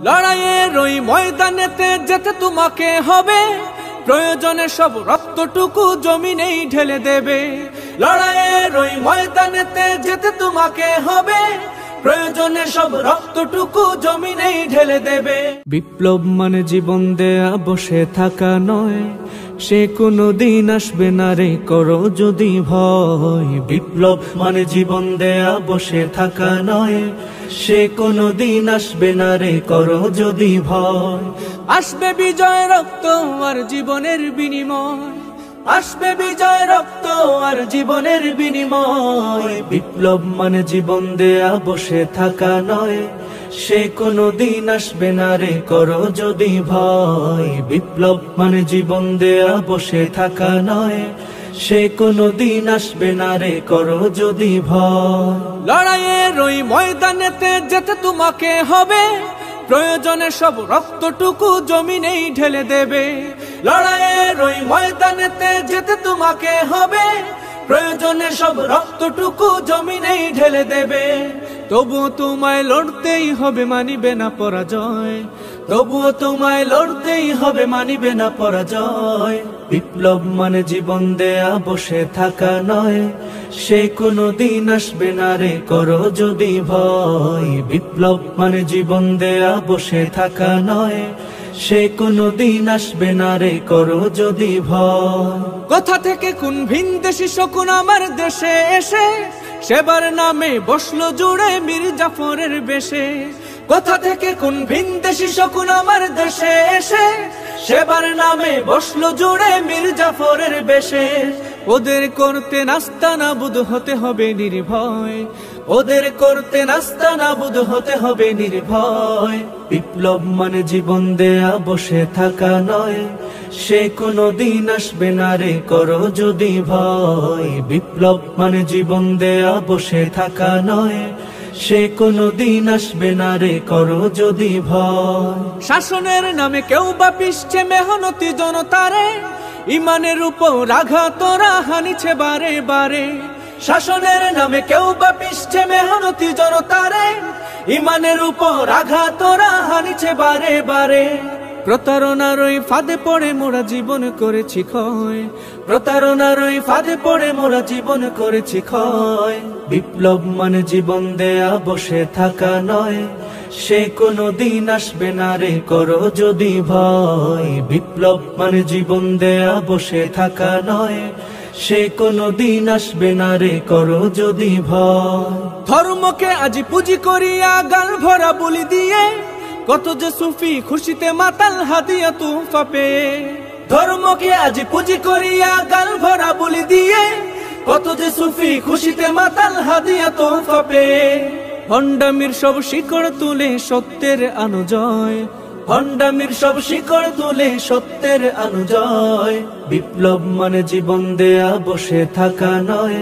লড়াইয়ের ওই ময়দানেতে যেতে তোমাকে হবে, প্রয়োজনে সব রক্তটুকু জমিনেই ঢেলে দেবে। লড়াইয়ের ওই ময়দানেতে যেতে তোমাকে হবে, প্রয়োজনে সব রক্তটুকু জমিনেই ঢেলে দেবে। বিপ্লব মানে জীবন দেয়া বসে থাকা নয়, সে কোনো দিন আসবে না রে করো যদি ভয়। বিপ্লব মানে জীবন দেয়া বসে থাকা নয়, সে কোনো দিন আসবে না রে করো যদি ভয়। আসবে বিজয় রক্ত আর জীবনের বিনিময়, আসবে বিজয় রক্ত আর জীবনের বিনিময়। বিপ্লব মানে জীবন দেয়া বসে থাকা নয়, সে কোনো দিন আসবে না রে করো যদি ভয়। বিপ্লব মানে জীবন দেয়া বসে থাকা নয়, সে কোনো দিন আসবে না রে করো যদি ভয়। লড়াইয়ের ওই ময়দানেতে যেতে তোমাকে হবে, প্রয়োজনে সব রক্তটুকু জমিনেই ঢেলে দেবে। লড়াইয়ের ওই ময়দানেতে যেতে তোমাকে হবে, প্রয়োজনে সব রক্তটুকু জমিনেই ঢেলে দেবে। তবুও তোমায় লড়তেই হবে, মানিবে না পরাজয়। তবুও তোমায় লড়তেই হবে, মানিবে না পরাজয়। বিপ্লব মানে জীবন দেয়া বসে থাকা নয়, সে কোনো দিন আসবে না রে করো যদি ভয়। বিপ্লব মানে জীবন দেয়া বসে থাকা নয়, সে কোনো দিন আসবে না রে করো যদি ভয়। কোথা থেকে কোন ভিনদেশি শকুন আমার দেশে এসে, সেবার নামে বসলো জুড়ে মীর জাফরের বেশে। কোথা থেকে কোন ভিনদেশি শকুন আমার দেশে এসে, সেবার নামে বসলো জুড়ে মীর জাফরের বেশে। ওদের করতে নাস্তানাবুদ হতে হবে নির্ভয়, ওদের করতে নাস্তানাবুদ হতে হবে নির্ভয়। বিপ্লব মানে জীবন দেয়া বসে থাকা নয়, সে কোনো দিন আসবে না রে করো যদি ভয়। বিপ্লব মানে জীবন দেয়া বসে থাকা নয়, সে কোনো দিন আসবে না রে করো যদি ভয়। শাসনের নামে কেউ বা পিষছে মেহনতি জনতারে, ইমানের উপর আঘাত ওরা হানিছে বারে বারে। শাসনের নামে কেউ বা পিষছে মেহনতি জনতারে, ইমানের উপর আঘাত ওরা হানিছে বারে বারে। প্রতারণার ওই ফাঁদে পড়ে মোরা জীবন করেছি ক্ষয়, প্রতারণার ওই ফাঁদে পড়ে মোরা জীবন করেছি ক্ষয়। বিপ্লব মানে জীবন দেয়া বসে থাকা নয়, সে কোনো দিন আসবে না রে করো যদি ভয়। বিপ্লব মানে জীবন দেয়া বসে থাকা নয়, সে কোনো দিন আসবে না রে করো যদি ভয়। ধর্মকে আজ পুঁজি করিয়া গাল ভরা বলি দিয়ে, কত যে সুফি খুশিতে মাতাল হাদিয়া তুফা পেয়ে। ধর্মকে আজ পুঁজি করিয়া গাল ভরা বলি দিয়ে, কত যে সুফি খুশিতে মাতাল হাদিয়া তুফা পেয়ে। ভণ্ডামির সব শিকড় তুলে সত্যের অনুজয়, ভণ্ডামির সব শিকড় তুলে সত্যের অনুজয়। বিপ্লব মানে জীবন দেয়া বসে থাকা নয়,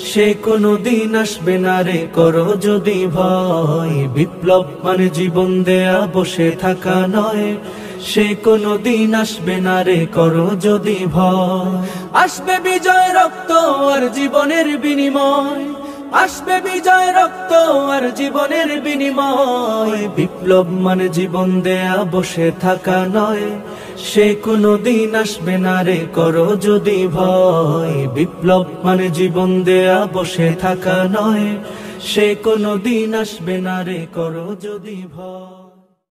সে কোনো দিন আসবে না রে করো যদি ভয়। বিপ্লব মানে জীবন দেয়া বসে থাকা নয়, সে কোনো দিন আসবে না রে করো যদি ভয়। আসবে বিজয় রক্ত আর জীবনের বিনিময়, আসবে বিজয় রক্ত আর জীবনের বিনিময়। বিপ্লব মানে জীবন দেয়া বসে থাকা নয়, সে কোনো দিন আসবে না রে করো যদি ভয়। বিপ্লব মানে জীবন দেয়া বসে থাকা নয়, সে কোনো দিন আসবে না রে করো যদি ভয়।